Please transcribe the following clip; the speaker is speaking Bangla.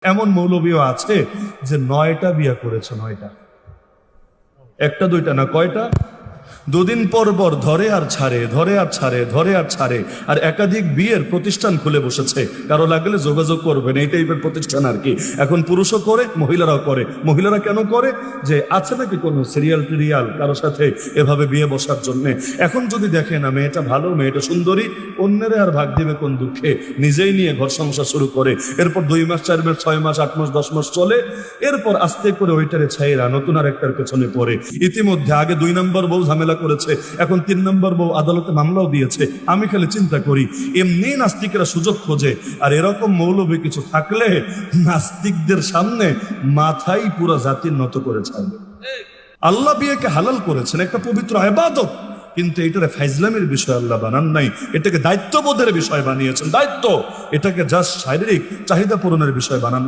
এমন মৌলবীও আছে যে 9টা বিয়ে করেছে, 9টা, একটা দুইটা না, কয়টা? দুদিন পর পর ধরে আর ছাড়ে, ধরে আর ছাড়ে, ধরে আর ছাড়ে, আর একাধিক বিয়ের প্রতিষ্ঠান খুলে বসেছে। কারো লাগলে যোগাযোগ করবেন, এই টাইপের প্রতিষ্ঠান আর কি। এখন পুরুষও করে, মহিলারাও করে। মহিলারা কেন করে? যে আছে নাকি কোনো সিরিয়াল টিরিয়াল কারো সাথে এভাবে বিয়ে বসার জন্য। এখন যদি দেখে না মেয়েটা ভালো, মেয়েটা সুন্দরী, অন্যের আর ভাগ দিবে কোন দুঃখে, নিজেই নিয়ে ঘর সংসার শুরু করে। এরপর 2 মাস, 4 মাস, 6 মাস, 8 মাস, 10 মাস চলে। এরপর আস্তে করে ওইটারে ছাইরা নতুন আর একটার পেছনে পড়ে। ইতিমধ্যে আগে 2 নম্বর বউ ঝামেলা করেছে, এখন 3 নম্বর বউ আদালতে মামলাও দিয়েছে। আমি খালি চিন্তা করি, এমনি নাস্তিকেরা সুযোগ খোঁজে, আর এরকম মৌলবী কিছু থাকলে নাস্তিকদের সামনে মাথাই পুরো জাতির নত করে ছাড়বে। আল্লাহ বিয়েকে হালাল করেছেন, একটা পবিত্র ইবাদত, কিন্তু এটারে ফাইজলামের বিষয় আল্লাহ বানান নাই, এটাকে দায়িত্ববোধের বিষয় বানিয়েছেন। দায়িত্ব, এটাকে জাস্ট শারীরিক চাহিদা পূরণের বিষয় বানান।